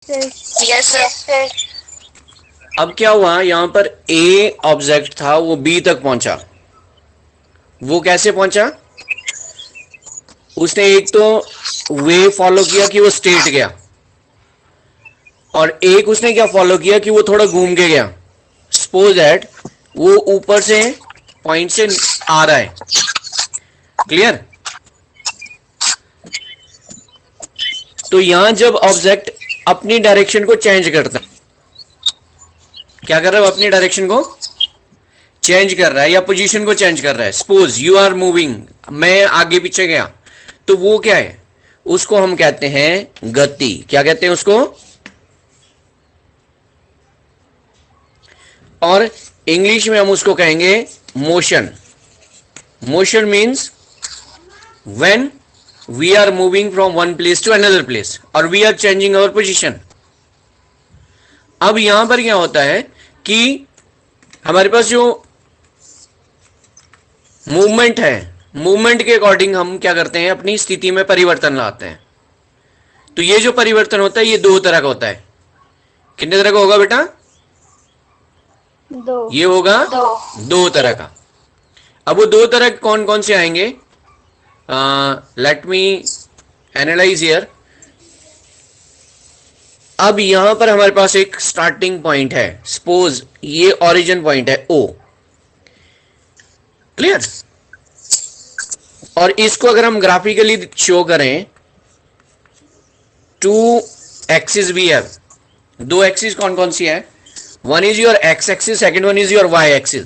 Yes sir. अब क्या हुआ, यहां पर ए ऑब्जेक्ट था, वो बी तक पहुंचा। वो कैसे पहुंचा? उसने एक तो वे फॉलो किया कि वो स्ट्रेट गया, और एक उसने क्या फॉलो किया कि वो थोड़ा घूम के गया। सपोज दैट वो ऊपर से पॉइंट से आ रहा है। क्लियर? तो यहां जब ऑब्जेक्ट अपनी डायरेक्शन को चेंज करता है, क्या कर रहा है? अपनी डायरेक्शन को चेंज कर रहा है या पोजीशन को चेंज कर रहा है। सपोज यू आर मूविंग, मैं आगे पीछे गया, तो वो क्या है? उसको हम कहते हैं गति। क्या कहते हैं उसको? और इंग्लिश में हम उसको कहेंगे motion. Motion means when we are moving from one place to another place और we are changing our position. अब यहां पर क्या होता है कि हमारे पास जो मूवमेंट है, मूवमेंट के अकॉर्डिंग हम क्या करते हैं? अपनी स्थिति में परिवर्तन लाते हैं। तो ये जो परिवर्तन होता है ये दो तरह का होता है। कितने तरह का होगा बेटा? दो। ये होगा दो तरह का। अब वो दो तरह कौन कौन से आएंगे? Let me analyse here. अब यहां पर हमारे पास एक स्टार्टिंग पॉइंट है। सपोज ये ओरिजिन पॉइंट है ओ। क्लियर? और इसको अगर हम ग्राफिकली शो करें, टू एक्सिस भी है। दो एक्सिस कौन कौन सी है? One is your X axis, second one is your Y axis.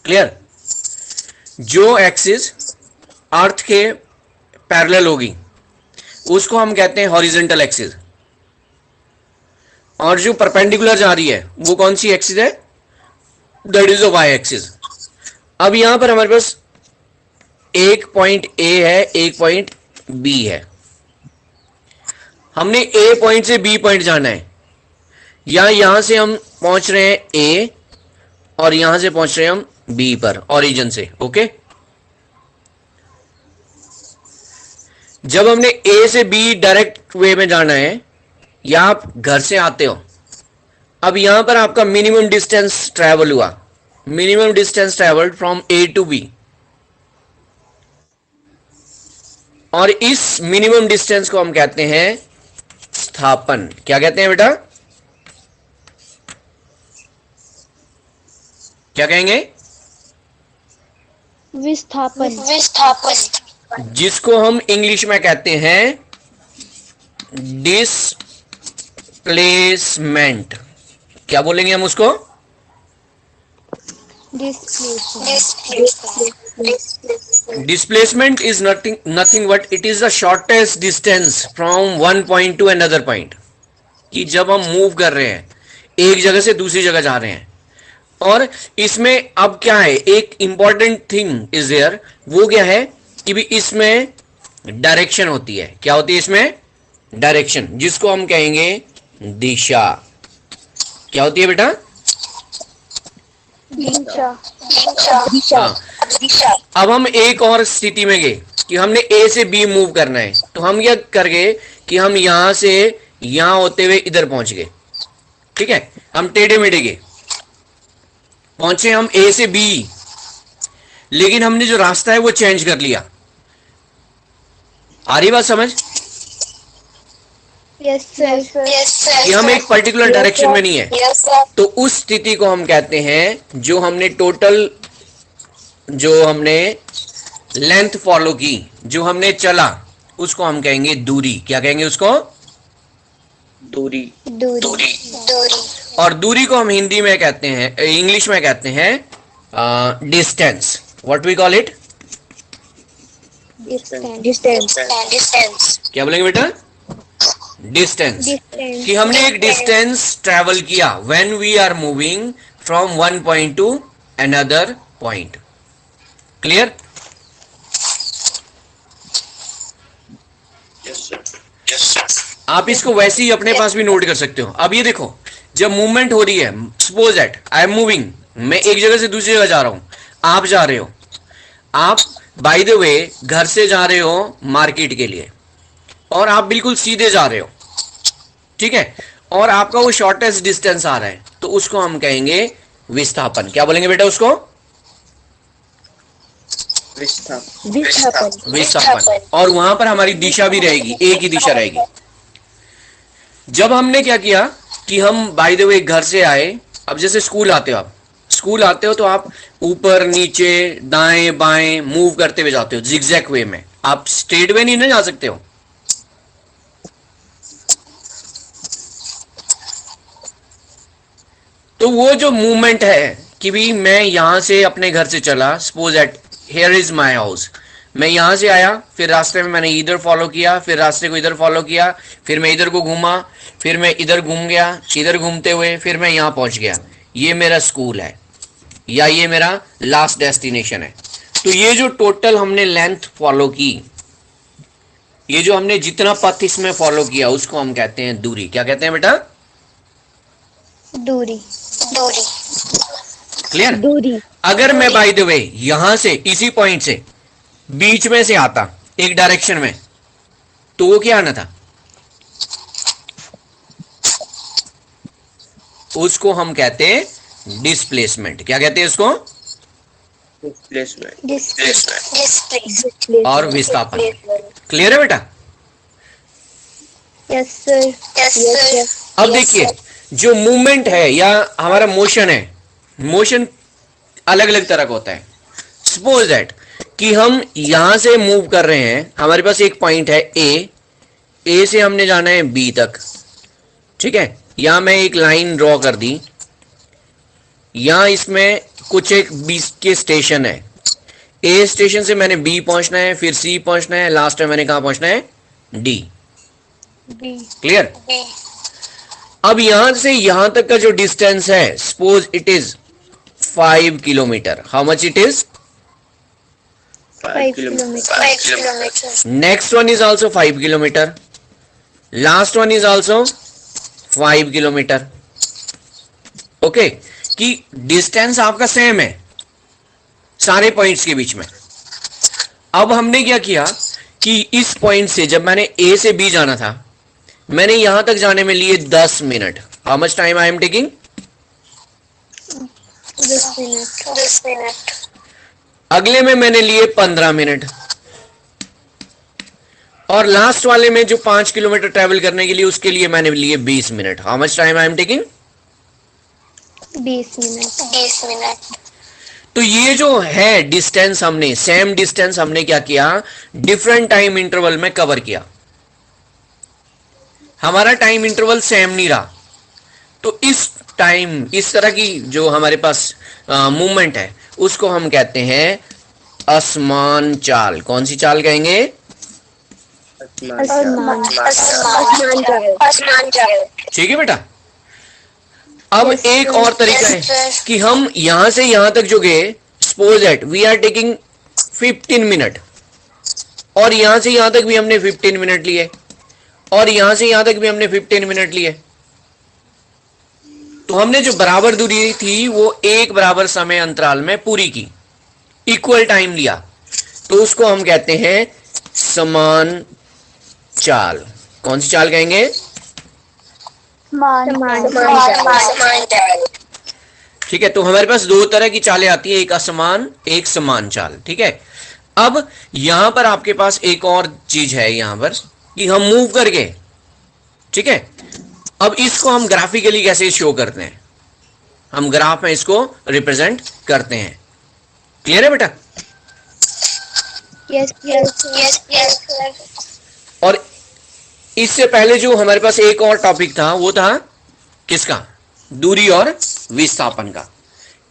Clear? जो एक्सिस अर्थ के पैरेलल होगी उसको हम कहते हैं हॉरिजॉन्टल एक्सिस, और जो परपेंडिकुलर जा रही है वो कौन सी एक्सिस है? That is a Y axis. अब यहां पर हमारे पास एक पॉइंट ए है, एक पॉइंट बी है। हमने ए पॉइंट से बी पॉइंट जाना है, या यहां से हम पहुंच रहे हैं ए और यहां से पहुंच रहे हैं हम बी पर ओरिजिन से। ओके? जब हमने ए से बी डायरेक्ट वे में जाना है, या आप घर से आते हो, अब यहां पर आपका मिनिमम डिस्टेंस ट्रेवल हुआ, minimum distance travelled from A to B, और इस मिनिमम डिस्टेंस को हम कहते हैं स्थापन। क्या कहते हैं बेटा? क्या कहेंगे? विस्थापन। जिसको हम इंग्लिश में कहते हैं डिस्प्लेसमेंट। क्या बोलेंगे हम उसको? Displacement is nothing but it is the shortest distance from one point to another point. कि जब हम मूव कर रहे हैं, एक जगह से दूसरी जगह जा रहे हैं, और इसमें अब क्या है, एक इंपॉर्टेंट थिंग इज देयर। वो क्या है कि भी इसमें डायरेक्शन होती है। क्या होती है इसमें? डायरेक्शन, जिसको हम कहेंगे दिशा। क्या होती है बेटा? हाँ। अब हम एक और स्थिति में गए कि हमने ए से बी मूव करना है, तो हम क्या कर गए कि हम यहां से यहां होते हुए इधर पहुंच गए। ठीक है? हम टेढ़े मेढ़े गए, पहुंचे हम ए से बी, लेकिन हमने जो रास्ता है वो चेंज कर लिया। आ रही बात समझ? Yes sir. कि हम एक पर्टिकुलर डायरेक्शन में नहीं है, तो उस स्थिति को हम कहते हैं, जो हमने टोटल, जो हमने लेंथ फॉलो की, जो हमने चला, उसको हम कहेंगे दूरी। क्या कहेंगे उसको? दूरी। और दूरी को हम हिंदी में कहते हैं, इंग्लिश में कहते हैं distance. What we call it? Distance. क्या बोलेंगे बेटा? डिस्टेंस। कि हमने एक डिस्टेंस ट्रेवल किया when we are moving from one point to another point. Clear? आप इसको वैसे ही अपने पास भी नोट कर सकते हो। अब ये देखो, जब मूवमेंट हो रही है, suppose that I am moving, मैं एक जगह से दूसरी जगह जा रहा हूं, आप जा रहे हो, आप बाय द वे घर से जा रहे हो मार्केट के लिए, और आप बिल्कुल सीधे जा रहे हो, ठीक है, और आपका वो शॉर्टेस्ट डिस्टेंस आ रहा है, तो उसको हम कहेंगे विस्थापन। क्या बोलेंगे बेटा उसको? विस्थापन। विस्थापन। और वहां पर हमारी दिशा भी रहेगी, एक ही दिशा रहेगी। जब हमने क्या किया कि हम बाय द वे घर से आए, अब जैसे स्कूल आते हो, आप स्कूल आते हो तो आप ऊपर नीचे दाएं बाएं मूव करते हुए जाते हो जिगजैग वे में, आप स्ट्रेट वे नहीं ना जा सकते हो। तो वो जो मूवमेंट है कि भी मैं यहां से अपने घर से चला, suppose eight here is my house, मैं यहां से आया, फिर रास्ते में मैंने इधर फॉलो किया, फिर रास्ते को इधर फॉलो किया, फिर मैं इधर को घूमा, फिर मैं इधर घूम गया, इधर घूमते हुए फिर मैं यहां पहुंच गया, ये मेरा स्कूल है या ये मेरा लास्ट डेस्टिनेशन है। तो ये जो टोटल हमने लेंथ फॉलो की, ये जो हमने जितना पथ इसमें फॉलो किया, उसको हम कहते हैं दूरी। क्या कहते हैं बेटा? दूरी। दूरी। क्लियर? दूरी। अगर मैं बाय द वे यहां से इसी पॉइंट से बीच में से आता एक डायरेक्शन में, तो वो क्या आना था? उसको हम कहते हैं डिस्प्लेसमेंट। क्या कहते हैं उसको? डिस्प्लेसमेंट। और विस्थापन। क्लियर है बेटा? Yes sir. Yes sir. अब देखिए, जो मूवमेंट है या हमारा मोशन है, मोशन अलग अलग तरह का होता है। सपोज दैट कि हम यहां से मूव कर रहे हैं, हमारे पास एक पॉइंट है ए से हमने जाना है बी तक, ठीक है। यहां मैं एक लाइन ड्रॉ कर दी, यहां इसमें कुछ एक बी के स्टेशन है, ए स्टेशन से मैंने बी पहुंचना है, फिर सी पहुंचना है, लास्ट में मैंने कहां पहुंचना है? डी। क्लियर? अब यहां से यहां तक का जो डिस्टेंस है, suppose it is 5 kilometre. How much it is? 5 kilometers. Next one is also 5 kilometer. Last one is also 5 kilometer. Okay, कि डिस्टेंस आपका सेम है सारे पॉइंट्स के बीच में। अब हमने क्या किया कि इस पॉइंट से जब मैंने ए से बी जाना था, मैंने यहां तक जाने में लिए 10 minute. How much time I am taking? 10 minute. अगले में मैंने लिए 15 मिनट, और लास्ट वाले में जो 5 किलोमीटर ट्रेवल करने के लिए, उसके लिए मैंने लिए 20 minute. How much time I am taking? 20 minute. तो ये जो है डिस्टेंस, हमने सेम डिस्टेंस हमने क्या किया, डिफरेंट टाइम इंटरवल में कवर किया। हमारा टाइम इंटरवल सेम नहीं रहा, तो इस टाइम, इस तरह की जो हमारे पास मूवमेंट है, उसको हम कहते हैं असमान चाल। कौन सी चाल कहेंगे? ठीक है बेटा। अब एक और तरीका है कि हम यहां से यहां तक जो गए, suppose that we are taking 15 minute, और यहां से यहां तक भी हमने 15 मिनट लिए, और यहां से यहां तक भी हमने 15 मिनट लिए। तो हमने जो बराबर दूरी थी वो एक बराबर समय अंतराल में पूरी की, इक्वल टाइम लिया, तो उसको हम कहते हैं समान चाल। कौन सी चाल कहेंगे? ठीक है। तो हमारे पास दो तरह की चालें आती है, एक असमान, एक समान चाल। ठीक है। अब यहां पर आपके पास एक और चीज है यहां पर कि हम मूव करके, ठीक है, अब इसको हम ग्राफिकली कैसे शो करते हैं, हम ग्राफ में इसको रिप्रेजेंट करते हैं। क्लियर है बेटा? यस। और इससे पहले जो हमारे पास एक और टॉपिक था, वो था किसका? दूरी और विस्थापन का,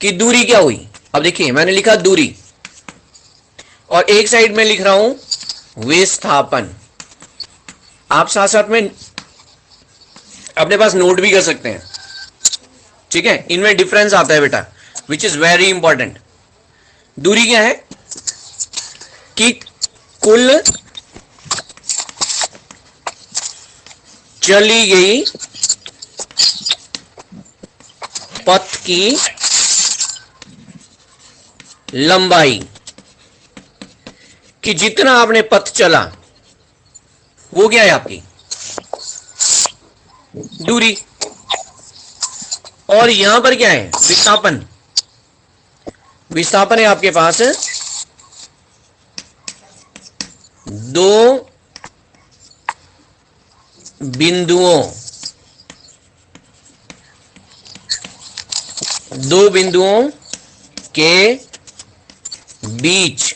कि दूरी क्या हुई। अब देखिए, मैंने लिखा दूरी, और एक साइड में लिख रहा हूं विस्थापन। आप साथ साथ में अपने पास नोट भी कर सकते हैं, ठीक है। इनमें डिफरेंस आता है बेटा, विच इज वेरी इंपॉर्टेंट। दूरी क्या है कि कुल चली गई पथ की लंबाई, कि जितना आपने पथ चला वो क्या है आपकी दूरी। और यहां पर क्या है? विस्थापन। विस्थापन है आपके पास दो बिंदुओं के बीच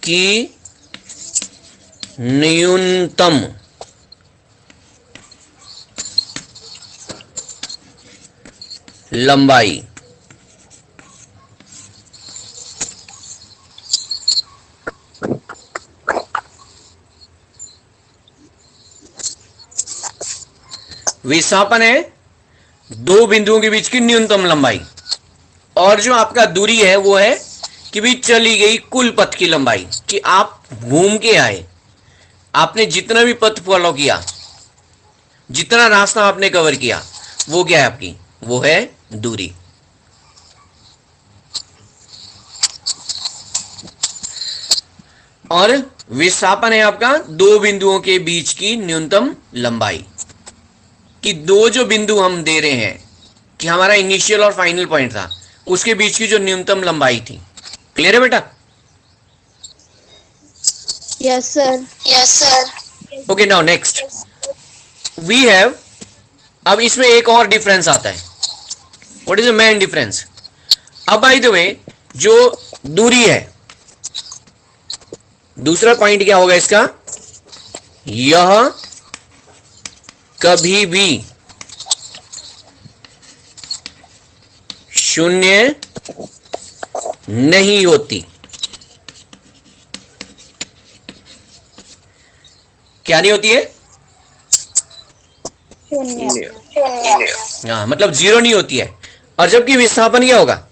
की न्यूनतम लंबाई। विस्थापन है दो बिंदुओं के बीच की न्यूनतम लंबाई, और जो आपका दूरी है वो है कि भी चली गई कुल पथ की लंबाई, कि आप घूम के आए, आपने जितना भी पथ फॉलो किया, जितना रास्ता आपने कवर किया, वो क्या है आपकी? वो है दूरी। और विस्थापन है आपका दो बिंदुओं के बीच की न्यूनतम लंबाई, कि दो जो बिंदु हम दे रहे हैं कि हमारा इनिशियल और फाइनल पॉइंट था, उसके बीच की जो न्यूनतम लंबाई थी। क्लियर है बेटा? Yes sir. Yes, sir. Okay, now next we have, अब इसमें एक और डिफरेंस आता है। What is the main difference? अब बाय द वे जो दूरी है, दूसरा पॉइंट क्या होगा इसका? यह कभी भी शून्य नहीं होती। क्या नहीं होती है? हाँ, मतलब जीरो नहीं होती है। और जबकि विस्थापन क्या होगा?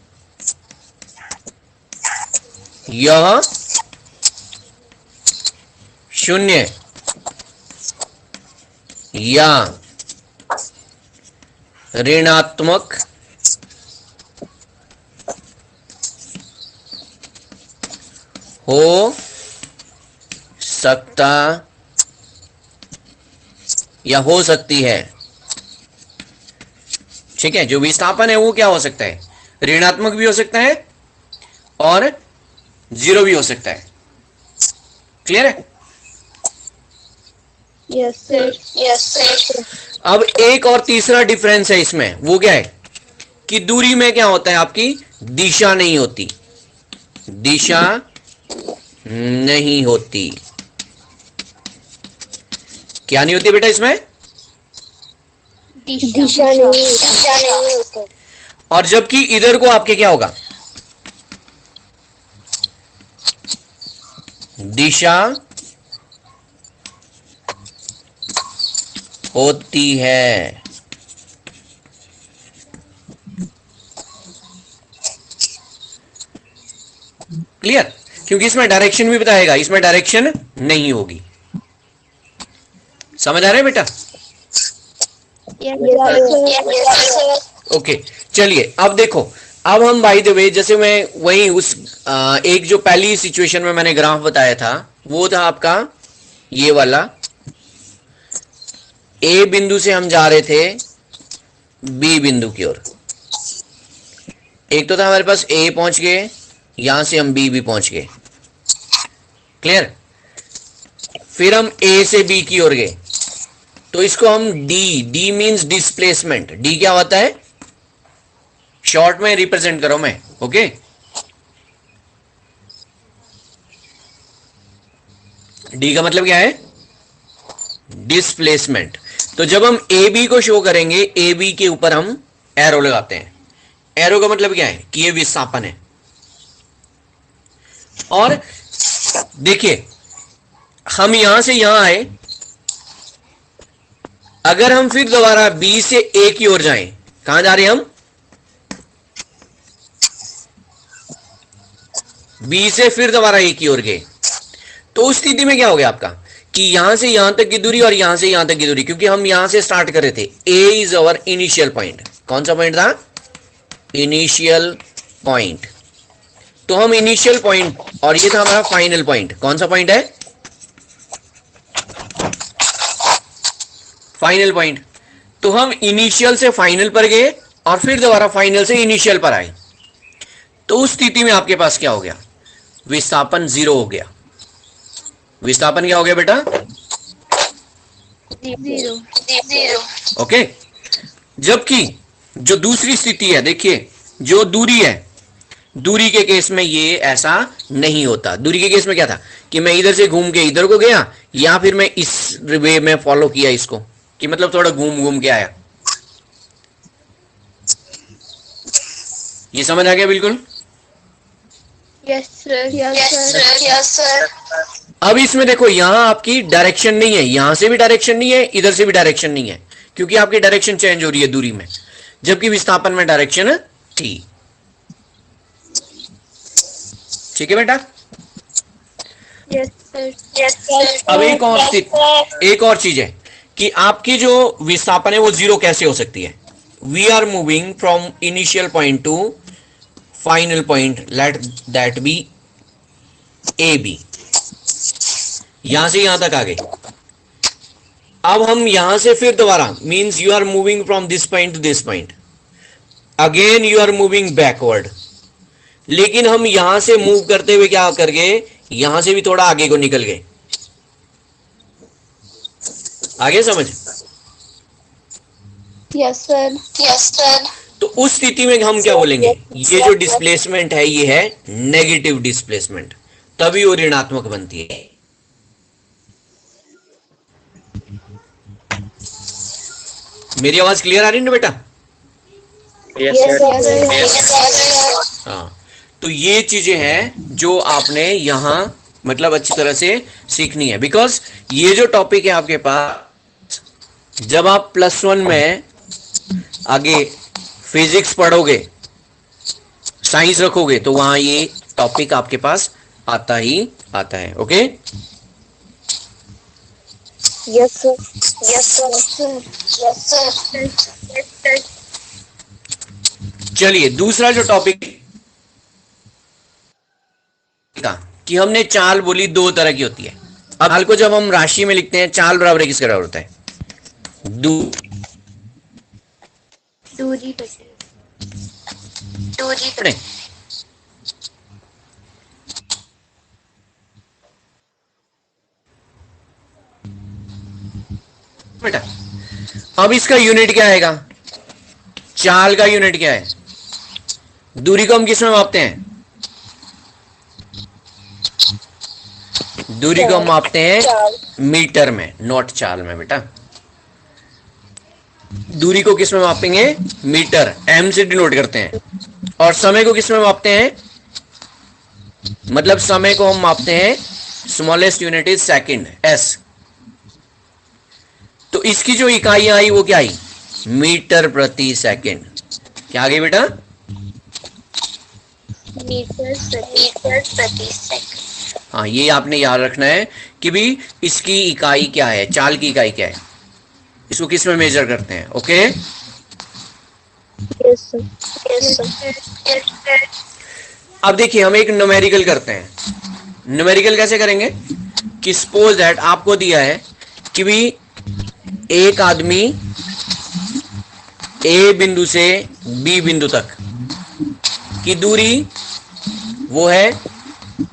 यह शून्य या ऋणात्मक हो सकता या हो सकती है। ठीक है, जो विस्थापन है वो क्या हो सकता है? ऋणात्मक भी हो सकता है और जीरो भी हो सकता है। क्लियर है? Yes sir. Yes, sir. अब एक और तीसरा डिफरेंस है इसमें, वो क्या है? कि दूरी में क्या होता है? आपकी दिशा नहीं होती। दिशा नहीं होती। क्या नहीं होती बेटा इसमें? दिशा नहीं। दिशा नहीं होती। और जबकि इधर को आपके क्या होगा? दिशा होती है। क्लियर? क्योंकि इसमें डायरेक्शन भी बताएगा, इसमें डायरेक्शन नहीं होगी। समझ आ रहा है बेटा? Yes, sir. ओके, चलिए अब देखो, अब हम बाय द वे, जैसे मैं वही उस एक जो पहली सिचुएशन में मैंने ग्राफ बताया था, वो था आपका ये वाला। ए बिंदु से हम जा रहे थे बी बिंदु की ओर। एक तो था हमारे पास ए पहुंच गए, यहां से हम बी भी पहुंच गए। क्लियर? फिर हम ए से बी की ओर गए, तो इसको हम डी मींस डिस्प्लेसमेंट। डी क्या होता है? शॉर्ट में रिप्रेजेंट करो मैं। ओके, डी का मतलब क्या है? डिस्प्लेसमेंट। तो जब हम ए बी को शो करेंगे, ए बी के ऊपर हम एरो लगाते हैं। एरो का मतलब क्या है? कि ये विस्थापन है। और देखिए, हम यहां से यहां आए, अगर हम फिर दोबारा बी से ए की ओर जाएं, कहां जा रहे हैं हम? बी से फिर दोबारा ए की ओर गए, तो उस स्थिति में क्या हो गया आपका? कि यहां से यहां तक की दूरी और यहां से यहां तक की दूरी, क्योंकि हम यहां से स्टार्ट कर रहे थे। ए इज अवर इनिशियल पॉइंट। कौन सा पॉइंट था? Initial point. तो हम इनिशियल पॉइंट, और ये था हमारा फाइनल पॉइंट। कौन सा पॉइंट है? Final point. तो हम इनिशियल से फाइनल पर गए और फिर दोबारा फाइनल से इनिशियल पर आए, तो उस स्थिति में आपके पास क्या हो गया, विस्थापन 0 हो गया। विस्थापन क्या हो गया बेटा, 0. ओके। जबकि जो दूसरी स्थिति है, देखिए जो दूरी है, दूरी के केस में ये ऐसा नहीं होता। दूरी के केस में क्या था कि मैं इधर से घूम के इधर को गया, या फिर मैं इस वे में फॉलो किया इसको, कि मतलब थोड़ा घूम घूम के आया। ये समझ आ गया बिल्कुल। Yes, sir. Yes, sir. अब इसमें देखो, यहां आपकी डायरेक्शन नहीं है, यहां से भी डायरेक्शन नहीं है, इधर से भी डायरेक्शन नहीं है, क्योंकि आपकी डायरेक्शन चेंज हो रही है दूरी में, जबकि विस्थापन में डायरेक्शन थी। ठीक है बेटा। Yes, sir. Yes, sir. अब एक और चीज है कि आपकी जो विस्थापन है वो 0 कैसे हो सकती है। We are moving from initial point to final point, let that be A B. यहां से यहां तक आ गए। अब हम यहां से फिर दोबारा, means you are moving from this point to this point, again you are moving backward. लेकिन हम यहां से मूव करते हुए क्या कर गए, यहां से भी थोड़ा आगे को निकल गए। आगे समझ। Yes, sir. Yes, sir. तो उस स्थिति में हम क्या बोलेंगे, ये जो डिस्प्लेसमेंट है ये है नेगेटिव डिस्प्लेसमेंट, तभी वो ऋणात्मक बनती है। मेरी आवाज क्लियर आ रही है ना बेटा। Yes, sir. हाँ, तो ये चीजें हैं जो आपने यहां मतलब अच्छी तरह से सीखनी है, बिकॉज ये जो टॉपिक है आपके पास, जब आप +1 में आगे फिजिक्स पढ़ोगे, साइंस रखोगे, तो वहां ये टॉपिक आपके पास आता ही आता है। Okay. Yes, sir. Yes, sir. Yes, sir. चलिए दूसरा जो टॉपिक का, कि हमने चाल बोली 2 तरह की होती है। अब चाल को जब हम राशि में लिखते हैं, चाल बराबर किसके बराबर होता है, दूरी बटे दूरी बेटा। अब इसका यूनिट क्या आएगा, चाल का यूनिट क्या है, दूरी को हम किस में मापते हैं, दूरी को हम मापते हैं मीटर में, नॉट चाल में बेटा। दूरी को किस में मापेंगे, मीटर, एम से डिनोट करते हैं। और समय को किस में मापते हैं, मतलब समय को हम मापते हैं, smallest unit is second, S. तो इसकी जो इकाइयां आई वो क्या आई, मीटर प्रति सेकंड। क्या आ गई बेटा, मीटर प्रति सेकंड। हाँ, ये आपने याद रखना है कि भी इसकी इकाई क्या है, चाल की इकाई क्या है, इसको किस में मेजर करते हैं। Okay. Yes, sir. Yes, sir. अब देखिए हम एक न्यूमेरिकल करते हैं। न्यूमेरिकल कैसे करेंगे कि सपोज दैट आपको दिया है कि भी एक आदमी ए बिंदु से बी बिंदु तक की दूरी वो है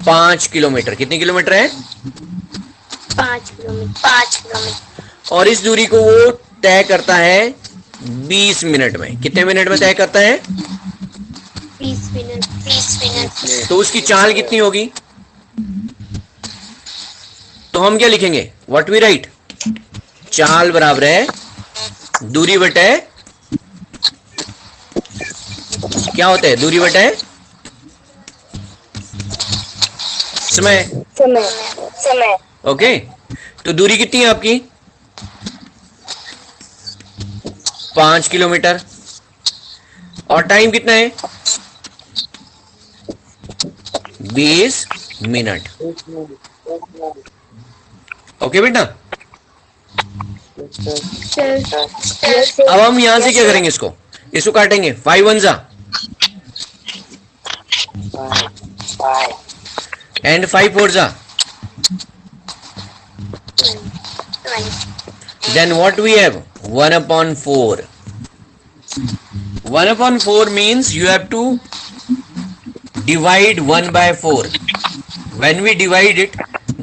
5 किलोमीटर। कितनी किलोमीटर है, 5 किलोमीटर. 5 किलोमीटर। और इस दूरी को वो तय करता है 20 मिनट में। कितने मिनट में तय करता है, 20 मिनट. 20 मिनट। तो उसकी चाल कितनी होगी, तो हम क्या लिखेंगे, व्हाट वी राइट, चाल बराबर है दूरी बटे, क्या होता है, दूरी बटे समय। समय। ओके, तो दूरी कितनी है आपकी, 5 किलोमीटर, और टाइम कितना है, 20 मिनट। ओके बेटा। अब हम यहां से क्या करेंगे, इसको काटेंगे, 5 1 जा एंड 5 4 जा Then what we have? 1/4. 1/4 means you have to divide 1/4. When we divide it,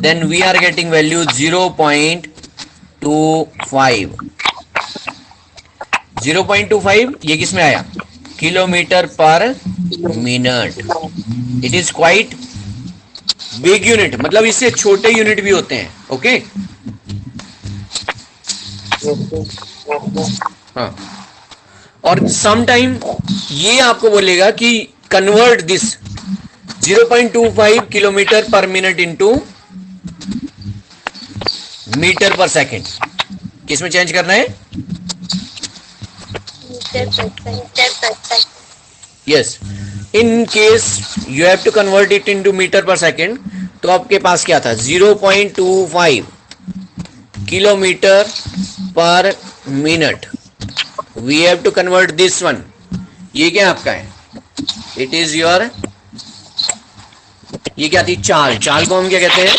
then we are getting value 0.25. 0.25 ये किसमें आया? Kilometre per minute. It is quite big unit, मतलब इससे छोटे यूनिट भी होते हैं. ओके हाँ. और सम टाइम ये आपको बोलेगा कि convert this 0.25 kilometre per minute into metre per second. किसमें चेंज करना है? Yes. In case you have to convert it into metre per second. तो आपके पास क्या था? 0.25 kilometre per minute. We have to convert this one. ये क्या आपका है? इट इज योर, ये क्या थी? चाल. चाल को हम क्या कहते हैं?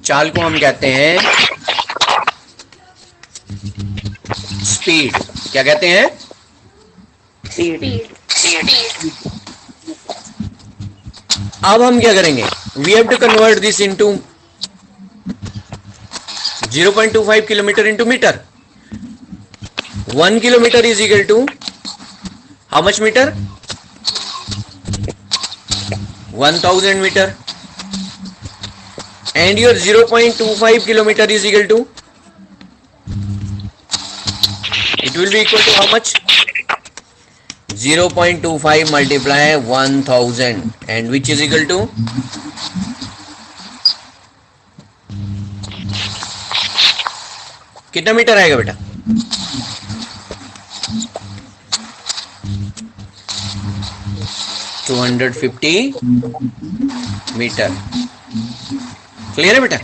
चाल को हम कहते हैं स्पीड. क्या कहते हैं? अब हम क्या करेंगे? We have to convert this into 0.25 kilometre into metre. 1 kilometre is equal to how much metre? 1000 metre. And your 0.25 kilometer is equal to, it will be equal to how much? 0.25 multiply 1000 and which is equal to कितना metre आएगा बेटा? 250 metre. Clear है बेटा?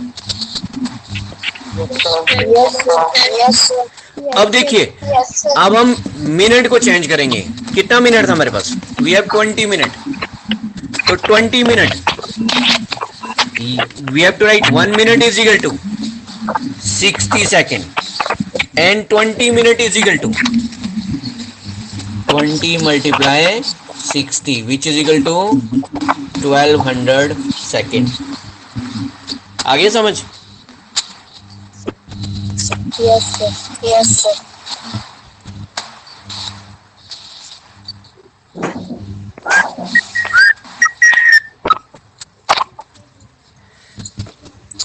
अब देखिए, अब हम minute को चेंज करेंगे. कितना मिनट था हमारे पास? We have 20 minute. तो 20 minute we have to write 1 minute is equal to 60 second and 20 minute is equal to 20 multiply 60 which is equal to 1200 second. आगे समझ? Yes sir. Yes sir.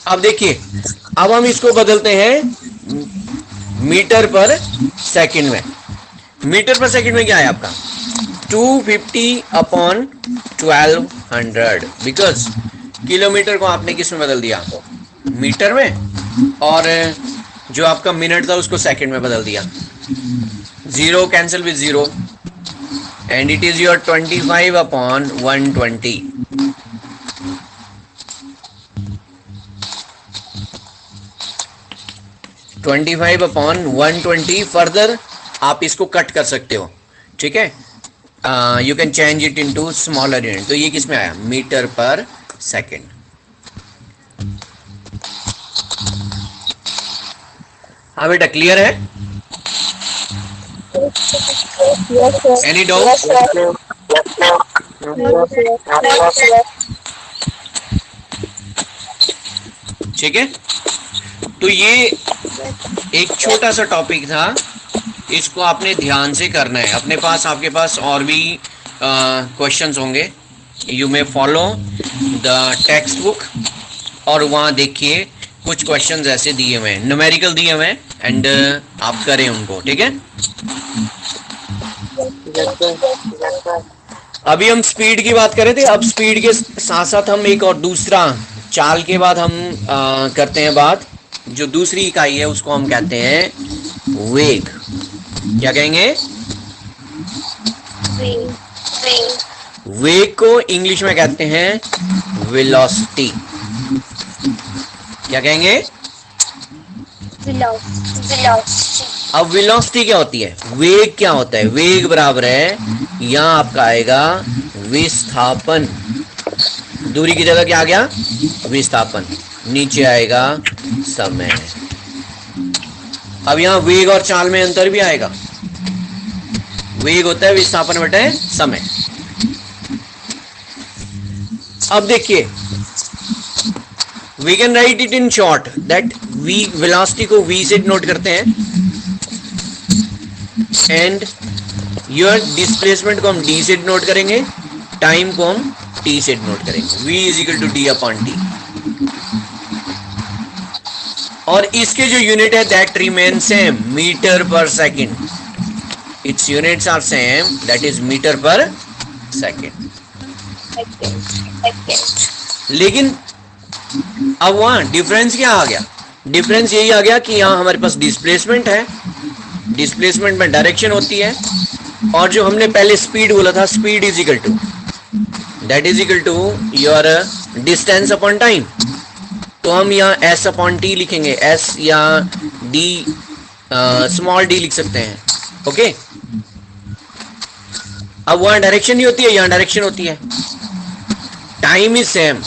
अब देखिए, अब हम इसको बदलते हैं मीटर पर सेकंड में. मीटर पर सेकंड में क्या है आपका? 250/1200. बिकॉज किलोमीटर को आपने किस में बदल दिया? मीटर में. और जो आपका मिनट था उसको सेकंड में बदल दिया. 0 cancel with 0 and it is your 25/120. Further आप इसको कट कर सकते हो. ठीक है? You can change it into smaller unit. तो ये किस में आया? Metre per second. हाँ बेटा, क्लियर है? Any doubt? ठीक है. तो ये एक छोटा सा टॉपिक था, इसको आपने ध्यान से करना है. अपने पास, आपके पास और भी क्वेश्चंस होंगे. You may follow the text book और वहाँ देखिए कुछ क्वेश्चंस ऐसे दिए हुए हैं, न्यूमेरिकल दिए हुए हैं, एंड आप करें उनको. ठीक है. अभी हम स्पीड की बात कर रहे थे. अब स्पीड के साथ साथ हम एक और दूसरा चाल के बाद हम करते हैं बात. जो दूसरी इकाई है उसको हम कहते हैं वेग. क्या कहेंगे? वेग को इंग्लिश में कहते हैं वेलोसिटी. क्या कहेंगे? अब वेलोसिटी क्या होती है? वेग क्या होता है? वेग बराबर है, यहां आपका आएगा विस्थापन. दूरी की जगह क्या आ गया? विस्थापन. नीचे आएगा समय. अब यहाँ वेग और चाल में अंतर भी आएगा। वेग होता है विस्थापन बटे समय। अब देखिए, we can write it in short that we velocity को v से नोट करते हैं एंड योर डिस्प्लेसमेंट को हम d से नोट करेंगे, टाइम को हम t से नोट करेंगे। v is equal to D upon T. और इसके जो यूनिट है that remain same, metre per second. Its units are same, that is metre per second. लेकिन अब वहां डिफरेंस क्या आ गया? डिफरेंस यही आ गया कि यहां हमारे पास डिस्प्लेसमेंट है, डिस्प्लेसमेंट में डायरेक्शन होती है, और जो हमने पहले स्पीड बोला था, speed is equal to that is equal to your distance upon time. तो हम यहाँ s अपॉन टी लिखेंगे, s या d स्मॉल d लिख सकते हैं। ओके, अब वहां डायरेक्शन नहीं होती है, यहां डायरेक्शन होती है, टाइम इज सेम।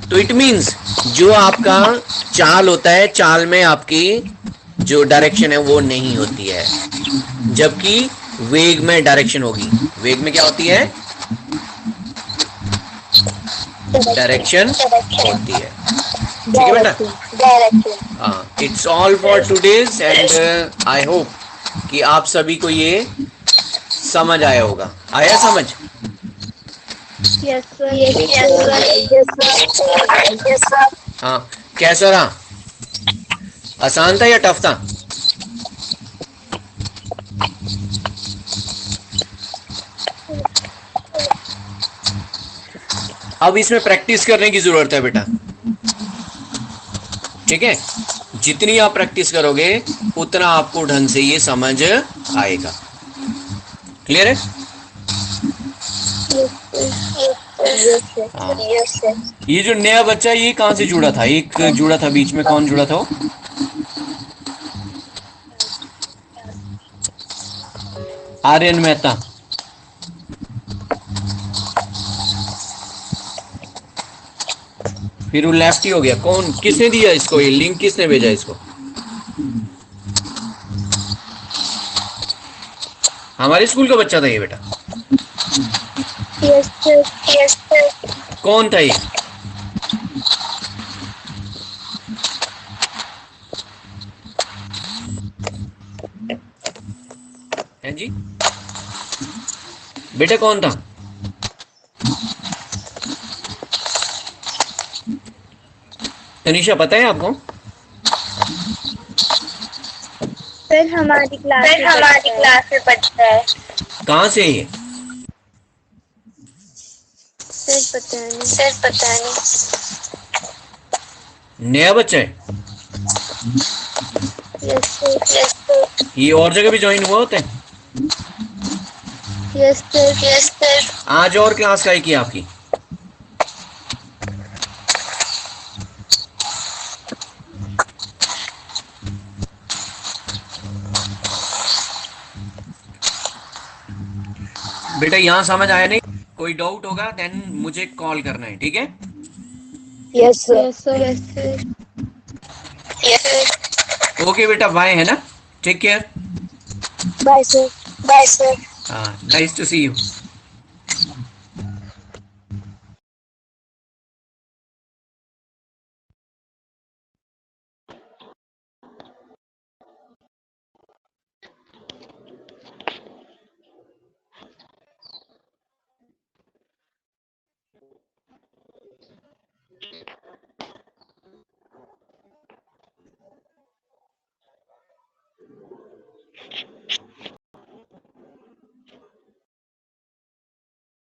तो इट मींस जो आपका चाल होता है, चाल में आपकी जो डायरेक्शन है वो नहीं होती है, जबकि वेग में डायरेक्शन होगी। वेग में क्या होती है? डायरेक्शन होती है। ठीक है बेटा? हाँ, it's all for today's and I hope कि आप सभी को ये समझ आया होगा। आया समझ? Yes sir. हाँ, कैसा रहा? आसान था या टफ था? अब इसमें प्रैक्टिस करने की जरूरत है बेटा। ठीक है, जितनी आप प्रैक्टिस करोगे उतना आपको ढंग से ये समझ आएगा। क्लियर है? हाँ। ये जो नया बच्चा, ये कहां से जुड़ा था? एक जुड़ा था बीच में, कौन जुड़ा था वो? आर्यन मेहता। फिर वो लेफ्ट ही हो गया। कौन, किसने दिया इसको ये लिंक? किसने भेजा इसको? हमारे स्कूल का बच्चा था ये बेटा? Yes sir. कौन था ये? हैं जी बेटा, कौन था? तनीषा, पता है आपको? सर हमारी क्लास में पढ़ता है। कहाँ से ये? सर पता नहीं। नया बच्चा है? Yes sir. ये और जगह भी ज्वाइन हुआ होता है? Yes sir. आज और क्लास का है की आपकी? बेटा यहाँ समझ आया नहीं? कोई डाउट होगा देन मुझे कॉल करना है, ठीक है? Yes sir. ओके बेटा, बाय, है ना? Take care. Bye sir. हाँ, नाइस टू सी यू।